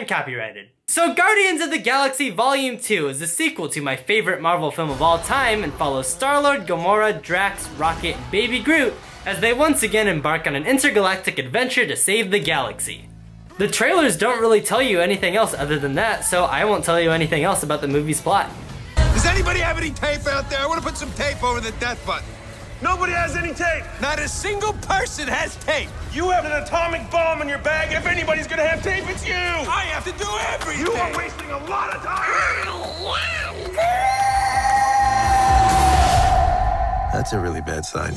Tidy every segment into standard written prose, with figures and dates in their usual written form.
copyrighted. So Guardians of the Galaxy Volume 2 is the sequel to my favorite Marvel film of all time and follows Star-Lord, Gamora, Drax, Rocket, and Baby Groot as they once again embark on an intergalactic adventure to save the galaxy. The trailers don't really tell you anything else other than that, so I won't tell you anything else about the movie's plot. Does anybody have any tape out there? I want to put some tape over the death button. Nobody has any tape. Not a single person has tape. You have an atomic bomb in your bag. If anybody's gonna have tape, it's you. I have to do everything. You are wasting a lot of time. That's a really bad sign.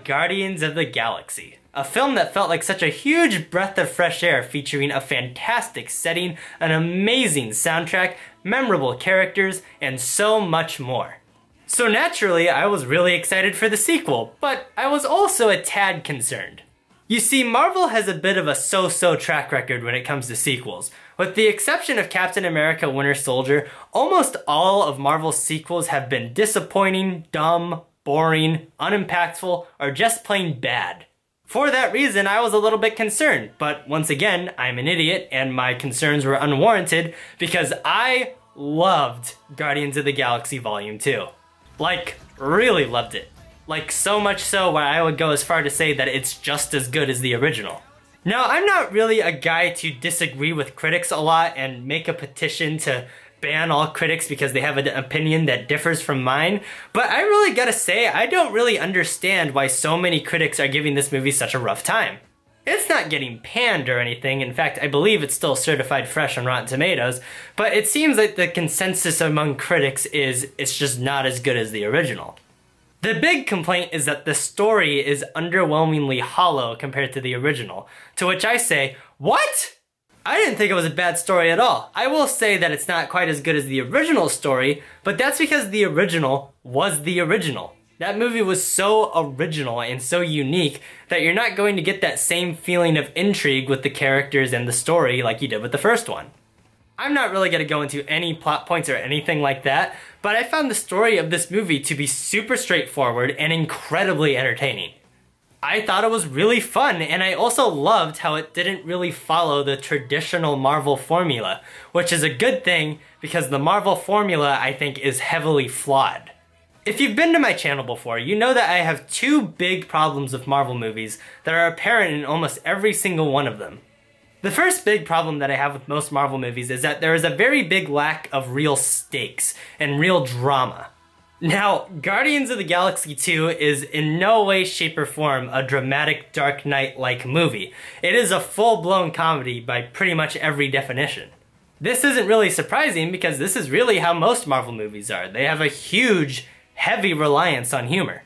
Guardians of the Galaxy. A film that felt like such a huge breath of fresh air, featuring a fantastic setting, an amazing soundtrack, memorable characters, and so much more. So naturally, I was really excited for the sequel, but I was also a tad concerned. You see, Marvel has a bit of a so-so track record when it comes to sequels. With the exception of Captain America Winter Soldier, almost all of Marvel's sequels have been disappointing, dumb, boring, unimpactful, or just plain bad. For that reason, I was a little bit concerned, but once again, I'm an idiot and my concerns were unwarranted because I loved Guardians of the Galaxy Volume 2. Like, really loved it. Like, so much so where I would go as far to say that it's just as good as the original. Now, I'm not really a guy to disagree with critics a lot and make a petition to ban all critics because they have an opinion that differs from mine, but I really gotta say, I don't really understand why so many critics are giving this movie such a rough time. It's not getting panned or anything. In fact, I believe it's still certified fresh on Rotten Tomatoes, but it seems like the consensus among critics is it's just not as good as the original. The big complaint is that the story is underwhelmingly hollow compared to the original, to which I say, what? I didn't think it was a bad story at all. I will say that it's not quite as good as the original story, but that's because the original was the original. That movie was so original and so unique that you're not going to get that same feeling of intrigue with the characters and the story like you did with the first one. I'm not really going to go into any plot points or anything like that, but I found the story of this movie to be super straightforward and incredibly entertaining. I thought it was really fun, and I also loved how it didn't really follow the traditional Marvel formula, which is a good thing because the Marvel formula, I think, is heavily flawed. If you've been to my channel before, you know that I have two big problems with Marvel movies that are apparent in almost every single one of them. The first big problem that I have with most Marvel movies is that there is a very big lack of real stakes and real drama. Now, Guardians of the Galaxy 2 is in no way, shape, or form a dramatic Dark Knight-like movie. It is a full-blown comedy by pretty much every definition. This isn't really surprising because this is really how most Marvel movies are. They have a huge, heavy reliance on humor.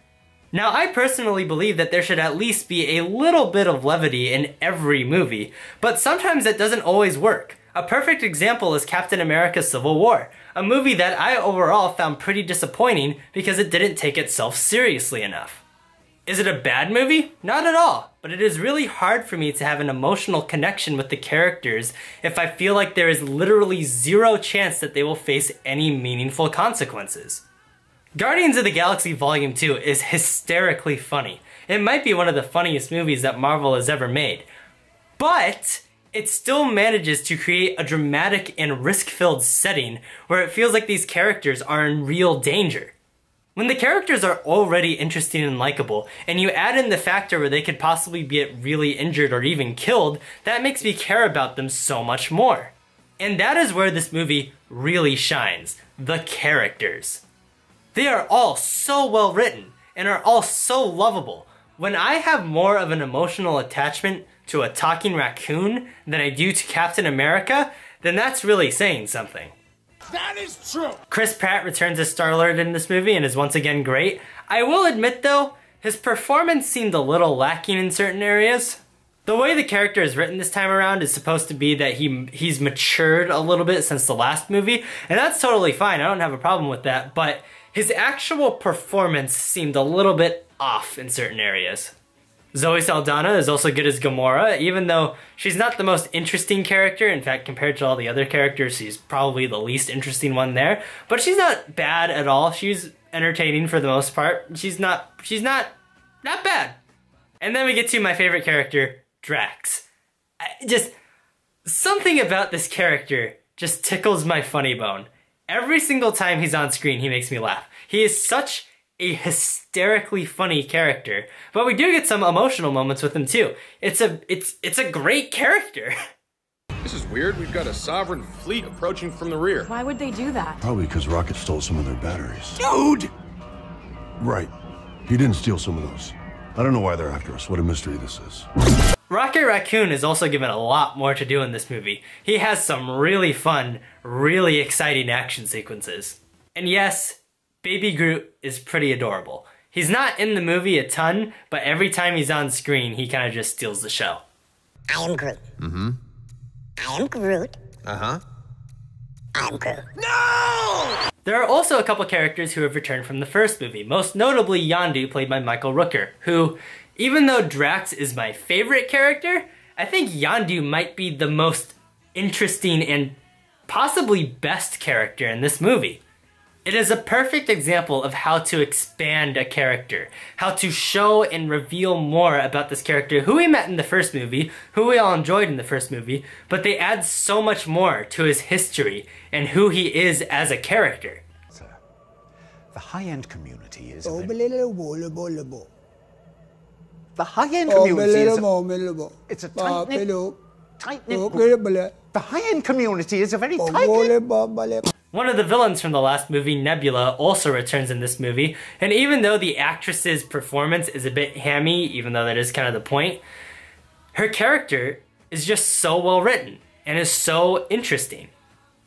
Now, I personally believe that there should at least be a little bit of levity in every movie, but sometimes it doesn't always work. A perfect example is Captain America Civil War, a movie that I overall found pretty disappointing because it didn't take itself seriously enough. Is it a bad movie? Not at all, but it is really hard for me to have an emotional connection with the characters if I feel like there is literally zero chance that they will face any meaningful consequences. Guardians of the Galaxy Volume 2 is hysterically funny. It might be one of the funniest movies that Marvel has ever made. But it still manages to create a dramatic and risk-filled setting where it feels like these characters are in real danger. When the characters are already interesting and likable, and you add in the factor where they could possibly get really injured or even killed, that makes me care about them so much more. And that is where this movie really shines, the characters. They are all so well written and are all so lovable. When I have more of an emotional attachment to a talking raccoon than I do to Captain America, then that's really saying something. That is true! Chris Pratt returns as Star-Lord in this movie and is once again great. I will admit though, his performance seemed a little lacking in certain areas. The way the character is written this time around is supposed to be that he's matured a little bit since the last movie, and that's totally fine, I don't have a problem with that, but his actual performance seemed a little bit off in certain areas. Zoe Saldana is also good as Gamora, even though she's not the most interesting character. In fact, compared to all the other characters, she's probably the least interesting one there. But she's not bad at all. She's entertaining for the most part. She's not bad. And then we get to my favorite character, Drax. Something about this character just tickles my funny bone. Every single time he's on screen, he makes me laugh. He is such a hysterically funny character, but we do get some emotional moments with him too. It's a great character. This is weird. We've got a sovereign fleet approaching from the rear. Why would they do that? Probably because Rocket stole some of their batteries. Dude! Right. He didn't steal some of those. I don't know why they're after us. What a mystery this is. Rocket Raccoon is also given a lot more to do in this movie. He has some really fun, really exciting action sequences. And yes, Baby Groot is pretty adorable. He's not in the movie a ton, but every time he's on screen, he kind of just steals the show. I am Groot. Mm-hmm. I am Groot. Uh-huh. I'm Groot. No! There are also a couple characters who have returned from the first movie, most notably Yondu, played by Michael Rooker, who, even though Drax is my favorite character, I think Yondu might be the most interesting and possibly best character in this movie. It is a perfect example of how to expand a character, how to show and reveal more about this character who we met in the first movie, who we all enjoyed in the first movie, but they add so much more to his history and who he is as a character. The high-end community is... The high-end community is... It's a tight-knit group. The high-end community is a very tight-knit... One of the villains from the last movie, Nebula, also returns in this movie, and even though the actress's performance is a bit hammy, even though that is kind of the point, her character is just so well written and is so interesting.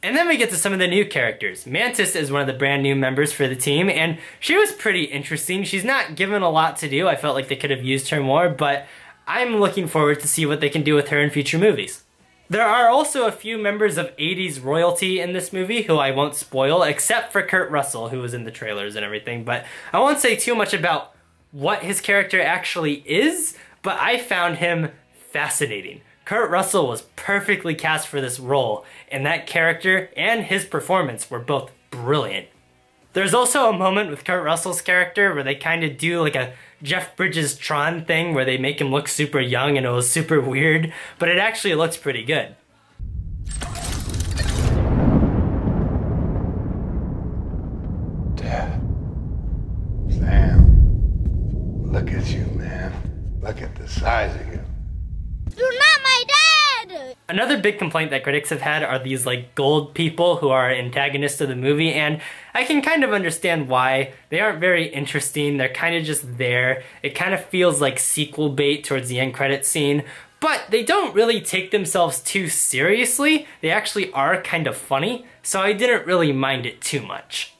And then we get to some of the new characters. Mantis is one of the brand new members for the team, and she was pretty interesting. She's not given a lot to do. I felt like they could have used her more, but I'm looking forward to see what they can do with her in future movies. There are also a few members of 80s royalty in this movie who I won't spoil, except for Kurt Russell, who was in the trailers and everything, but I won't say too much about what his character actually is, but I found him fascinating. Kurt Russell was perfectly cast for this role, and that character and his performance were both brilliant. There's also a moment with Kurt Russell's character where they kind of do like a Jeff Bridges Tron thing where they make him look super young and it was super weird, but it actually looks pretty good. Dad. Sam. Look at you, man. Look at the size of you. You're not my dad! Another big complaint that critics have had are these like gold people who are antagonists of the movie, and I can kind of understand why. They aren't very interesting, they're kind of just there. It kind of feels like sequel bait towards the end credits scene, but they don't really take themselves too seriously. They actually are kind of funny, so I didn't really mind it too much.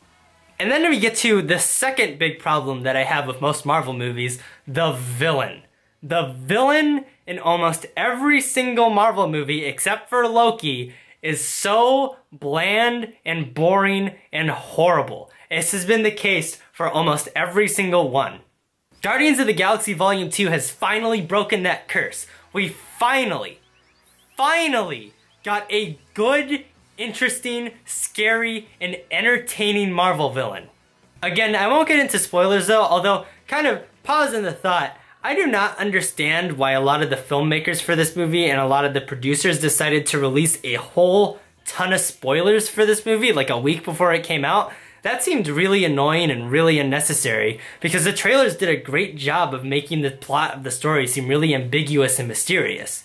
And then we get to the second big problem that I have with most Marvel movies, the villain. The villain in almost every single Marvel movie except for Loki is so bland and boring and horrible. This has been the case for almost every single one. Guardians of the Galaxy Volume 2 has finally broken that curse. We finally got a good, interesting, scary, and entertaining Marvel villain. Again, I won't get into spoilers though, although kind of pausing the thought, I do not understand why a lot of the filmmakers for this movie and a lot of the producers decided to release a whole ton of spoilers for this movie like a week before it came out. That seemed really annoying and really unnecessary because the trailers did a great job of making the plot of the story seem really ambiguous and mysterious.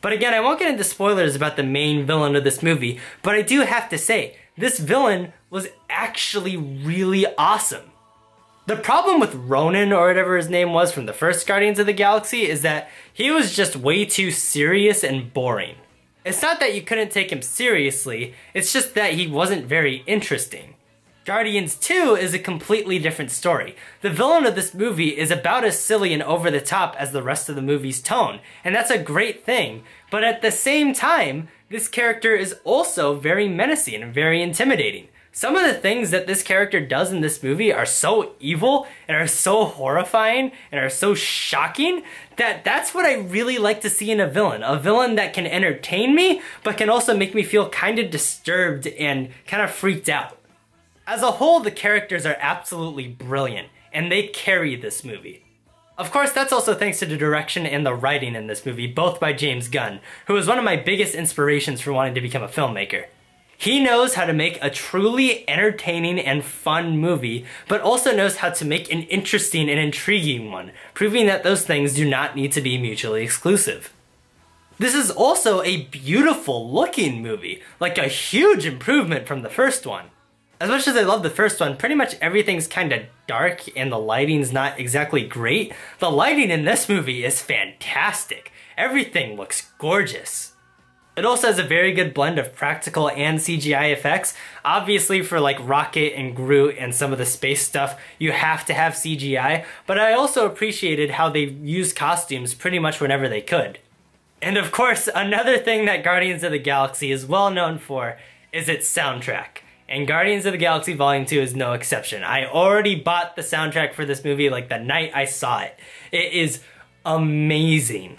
But again, I won't get into spoilers about the main villain of this movie, but I do have to say, this villain was actually really awesome. The problem with Ronan, or whatever his name was from the first Guardians of the Galaxy, is that he was just way too serious and boring. It's not that you couldn't take him seriously, it's just that he wasn't very interesting. Guardians 2 is a completely different story. The villain of this movie is about as silly and over the top as the rest of the movie's tone, and that's a great thing, but at the same time, this character is also very menacing and very intimidating. Some of the things that this character does in this movie are so evil and are so horrifying and are so shocking that that's what I really like to see in a villain. A villain that can entertain me, but can also make me feel kind of disturbed and kind of freaked out. As a whole, the characters are absolutely brilliant, and they carry this movie. Of course, that's also thanks to the direction and the writing in this movie, both by James Gunn, who was one of my biggest inspirations for wanting to become a filmmaker. He knows how to make a truly entertaining and fun movie, but also knows how to make an interesting and intriguing one, proving that those things do not need to be mutually exclusive. This is also a beautiful looking movie, like a huge improvement from the first one. As much as I love the first one, pretty much everything's kinda dark and the lighting's not exactly great. The lighting in this movie is fantastic. Everything looks gorgeous. It also has a very good blend of practical and CGI effects. Obviously for like Rocket and Groot and some of the space stuff, you have to have CGI, but I also appreciated how they used costumes pretty much whenever they could. And of course, another thing that Guardians of the Galaxy is well known for is its soundtrack. And Guardians of the Galaxy Volume 2 is no exception. I already bought the soundtrack for this movie like the night I saw it. It is amazing.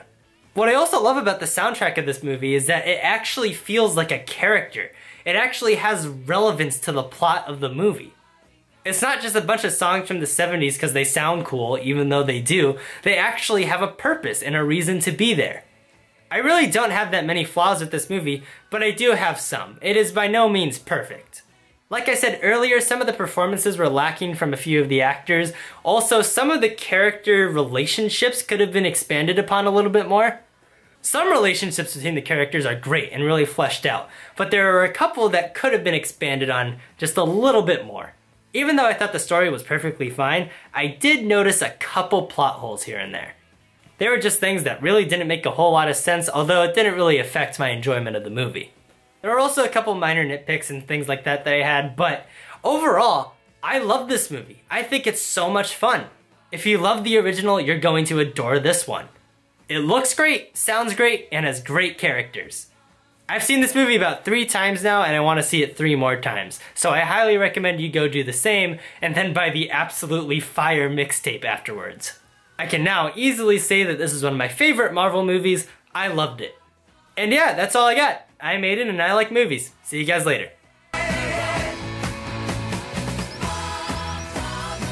What I also love about the soundtrack of this movie is that it actually feels like a character. It actually has relevance to the plot of the movie. It's not just a bunch of songs from the 70s because they sound cool, even though they do. They actually have a purpose and a reason to be there. I really don't have that many flaws with this movie, but I do have some. It is by no means perfect. Like I said earlier, some of the performances were lacking from a few of the actors. Also, some of the character relationships could have been expanded upon a little bit more. Some relationships between the characters are great and really fleshed out, but there are a couple that could have been expanded on just a little bit more. Even though I thought the story was perfectly fine, I did notice a couple plot holes here and there. They were just things that really didn't make a whole lot of sense, although it didn't really affect my enjoyment of the movie. There were also a couple minor nitpicks and things like that I had, but overall, I love this movie. I think it's so much fun. If you love the original, you're going to adore this one. It looks great, sounds great, and has great characters. I've seen this movie about 3 times now, and I want to see it 3 more times, so I highly recommend you go do the same, and then buy the absolutely fire mixtape afterwards. I can now easily say that this is one of my favorite Marvel movies. I loved it. And yeah, that's all I got. I'm Aiden and I like movies. See you guys later.